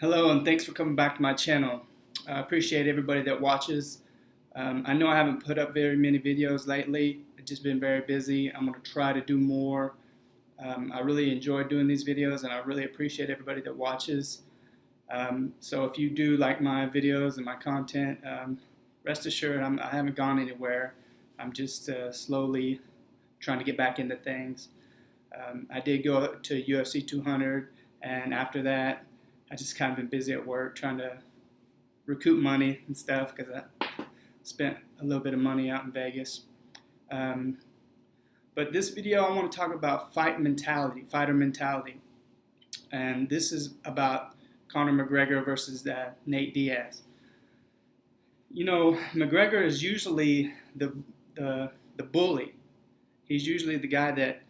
Hello, and thanks for coming back to my channel. I appreciate everybody that watches. I know I haven't put up very many videos lately. I've just been very busy. I'm going to try to do more. I really enjoy doing these videos, and I really appreciate everybody that watches. So if you do like my videos and my content, rest assured I haven't gone anywhere. I'm just slowly trying to get back into things. I did go to UFC 200, and after that, I just kind of been busy at work trying to recoup money and stuff because I spent a little bit of money out in Vegas. Um, but this video, I want to talk about fighter mentality, and this is about Conor McGregor versus Nate Diaz. You know, McGregor is usually the bully. He's usually the guy that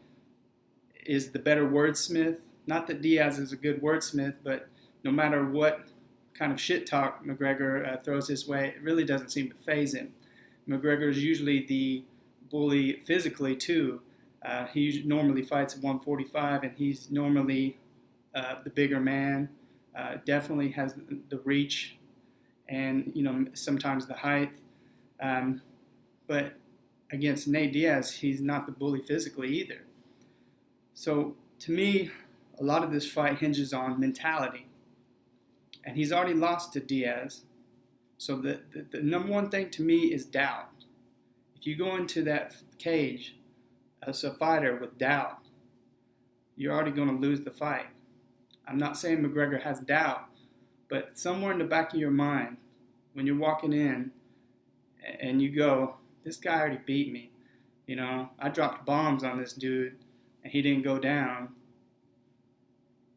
is the better wordsmith. Not that Diaz is a good wordsmith, but no matter what kind of shit talk McGregor throws his way, it really doesn't seem to faze him. McGregor is usually the bully physically too. He normally fights at 145, and he's normally the bigger man. Definitely has the reach, and sometimes the height. But against Nate Diaz, he's not the bully physically either. So to me, a lot of this fight hinges on mentality. And he's already lost to Diaz. So the number one thing to me is doubt. If you go into that cage as a fighter with doubt, you're already going to lose the fight. I'm not saying McGregor has doubt, but somewhere in the back of your mind, when you're walking in and you go, this guy already beat me. I dropped bombs on this dude and he didn't go down.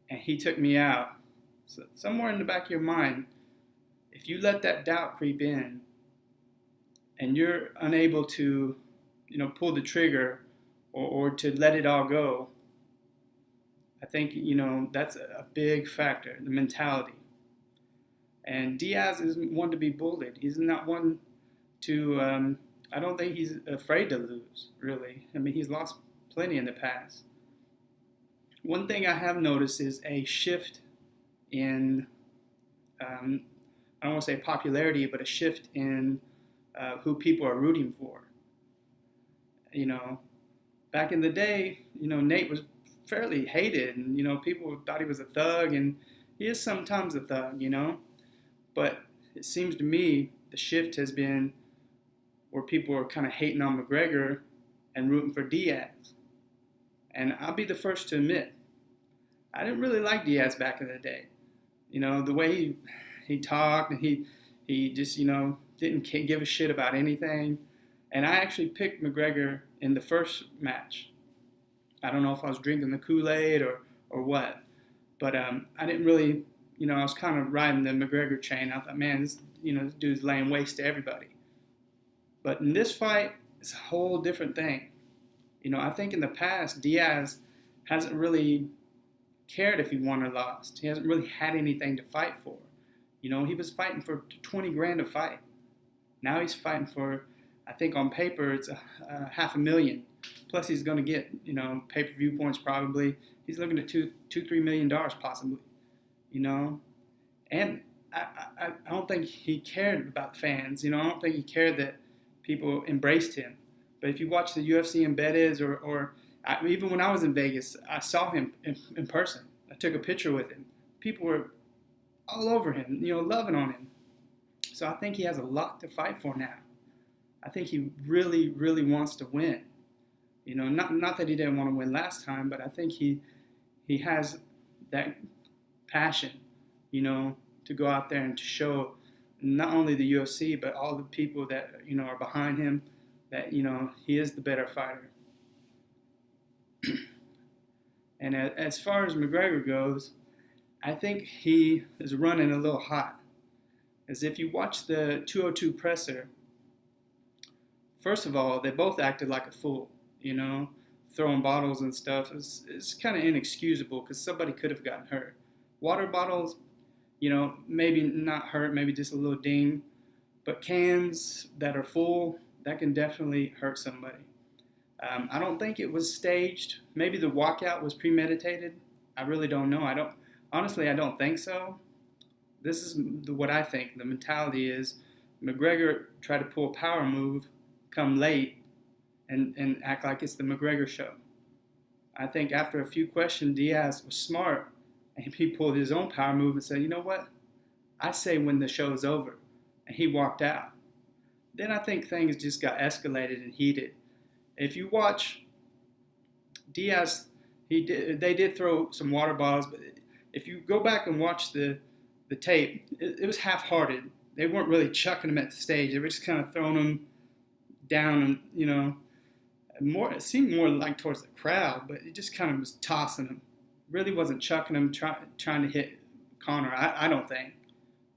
And he took me out. So somewhere in the back of your mind, if you let that doubt creep in and you're unable to, pull the trigger or to let it all go, I think, that's a big factor, the mentality. And Diaz isn't one to be bullied. He's not one to, I don't think he's afraid to lose, really. I mean, he's lost plenty in the past. One thing I have noticed is a shift in, I don't want to say popularity, but a shift in who people are rooting for. Back in the day, Nate was fairly hated, and people thought he was a thug, and he is sometimes a thug, But it seems to me the shift has been where people are kind of hating on McGregor and rooting for Diaz. And I'll be the first to admit, I didn't really like Diaz back in the day. The way he talked, and he just, didn't give a shit about anything. And I actually picked McGregor in the first match. I don't know if I was drinking the Kool-Aid or what. But I didn't really, I was kind of riding the McGregor train. I thought, man, this dude's laying waste to everybody. But in this fight, it's a whole different thing. I think in the past, Diaz hasn't really cared if he won or lost. He hasn't really had anything to fight for. He was fighting for 20 grand a fight. Now he's fighting for, I think on paper, it's $500,000. Plus he's going to get, pay-per-view points probably. He's looking at $2-3 million possibly. And I don't think he cared about fans. I don't think he cared that people embraced him. But if you watch the UFC Embeddeds or even when I was in Vegas, I saw him in person. I took a picture with him. People were all over him, loving on him. So I think he has a lot to fight for now. I think he really, really wants to win. Not that he didn't want to win last time, but I think he has that passion, to go out there and to show not only the UFC, but all the people that, are behind him that, he is the better fighter. And as far as McGregor goes, I think he is running a little hot. As if you watch the 202 presser, first of all, they both acted like a fool, throwing bottles and stuff. It's kind of inexcusable because somebody could have gotten hurt. Water bottles, maybe not hurt, maybe just a little ding. But cans that are full, that can definitely hurt somebody. I don't think it was staged. Maybe the walkout was premeditated. I really don't know. I don't think so. This is what I think. The mentality is McGregor tried to pull a power move, come late, and act like it's the McGregor show. I think after a few questions, Diaz was smart, and he pulled his own power move and said, you know what? I say when the show's over. And he walked out. Then I think things just got escalated and heated. If you watch Diaz, they did throw some water bottles, but if you go back and watch the tape, it was half-hearted. They weren't really chucking him at the stage. They were just kind of throwing him down, and it seemed more like towards the crowd, but it just kind of was tossing him. Really wasn't chucking him, trying to hit Conor. I don't think.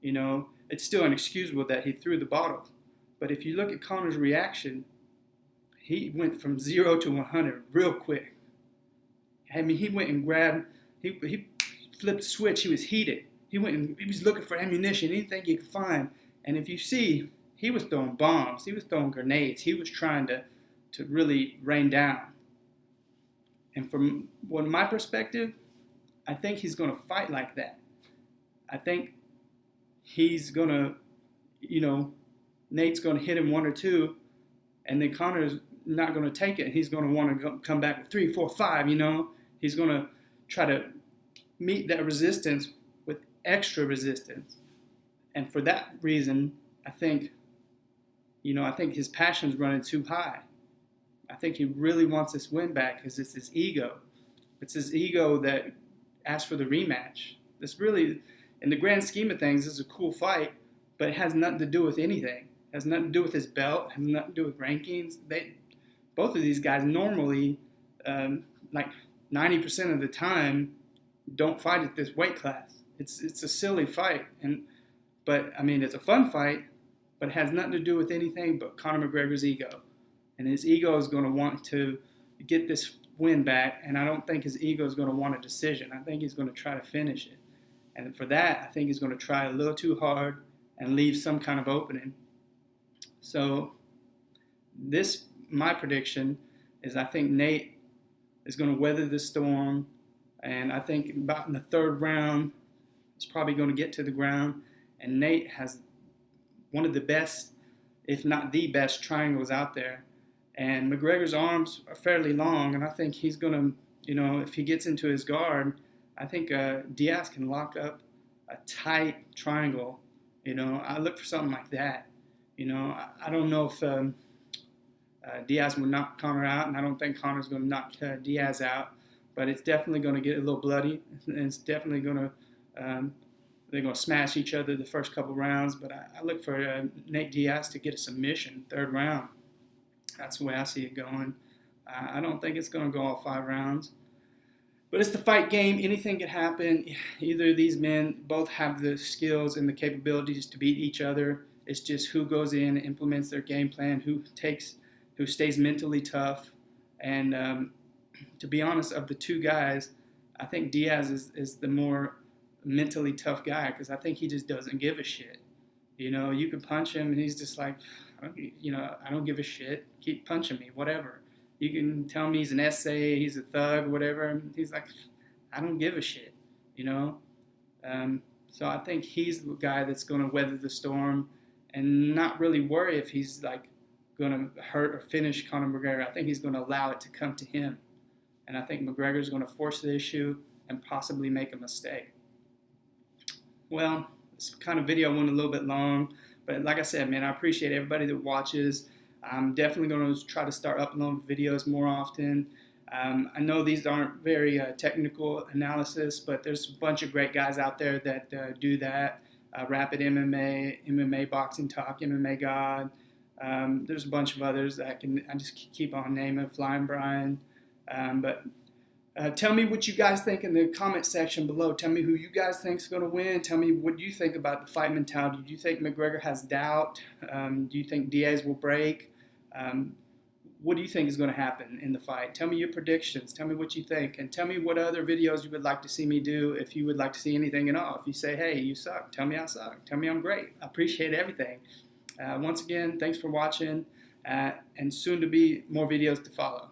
It's still inexcusable that he threw the bottle. But if you look at Conor's reaction, he went from 0 to 100 real quick. I mean, he went and grabbed, he flipped the switch. He was heated. He was looking for ammunition, anything he could find. And if you see, he was throwing bombs. He was throwing grenades. He was trying to really rain down. And from my perspective, I think he's going to fight like that. I think he's going to, Nate's going to hit him 1 or 2, and then Conor's not going to take it. He's going to want to come back with 3, 4, 5, He's going to try to meet that resistance with extra resistance. And for that reason, I think his passion's running too high. I think he really wants this win back because it's his ego. It's his ego that asked for the rematch. This really, in the grand scheme of things, this is a cool fight, but it has nothing to do with anything. It has nothing to do with his belt. It has nothing to do with rankings. Both of these guys normally, like 90% of the time, don't fight at this weight class. It's a silly fight, but it's a fun fight, but it has nothing to do with anything but Conor McGregor's ego. And his ego is going to want to get this win back, and I don't think his ego is going to want a decision. I think he's going to try to finish it. And for that, I think he's going to try a little too hard and leave some kind of opening. So my prediction is I think Nate is going to weather the storm, and I think about in the 3rd round, he's probably going to get to the ground, and Nate has one of the best, if not the best, triangles out there. And McGregor's arms are fairly long, and I think he's going to, if he gets into his guard, I think Diaz can lock up a tight triangle. I look for something like that. I don't know if Diaz will knock Conor out, and I don't think Conor's going to knock Diaz out, but it's definitely going to get a little bloody, and it's definitely going to, they're going to smash each other the first couple rounds, but I look for Nate Diaz to get a submission 3rd round. That's the way I see it going. I don't think it's going to go all 5 rounds. But it's the fight game. Anything can happen. Either of these men both have the skills and the capabilities to beat each other. It's just who goes in, implements their game plan, who stays mentally tough. And to be honest, of the 2 guys, I think Diaz is the more mentally tough guy because I think he just doesn't give a shit. You can punch him and he's just like, I don't give a shit. Keep punching me, whatever. You can tell me he's an essay, he's a thug, whatever. And he's like, I don't give a shit, So I think he's the guy that's going to weather the storm and not really worry if he's like going to hurt or finish Conor McGregor. I think he's going to allow it to come to him. And I think McGregor's going to force the issue and possibly make a mistake. Well, this kind of video went a little bit long, but like I said, man, I appreciate everybody that watches. I'm definitely going to try to start uploading videos more often. I know these aren't very technical analysis, but there's a bunch of great guys out there that do that. Rapid MMA, MMA Boxing Talk, MMA God. There's a bunch of others that I just keep on naming, Flying Brian. But tell me what you guys think in the comment section below. Tell me who you guys think is going to win. Tell me what you think about the fight mentality. Do you think McGregor has doubt? Do you think Diaz will break? What do you think is going to happen in the fight? Tell me your predictions. Tell me what you think. And tell me what other videos you would like to see me do if you would like to see anything at all. If you say, hey, you suck, tell me I suck. Tell me I'm great. I appreciate everything. Once again, thanks for watching. And soon to be more videos to follow.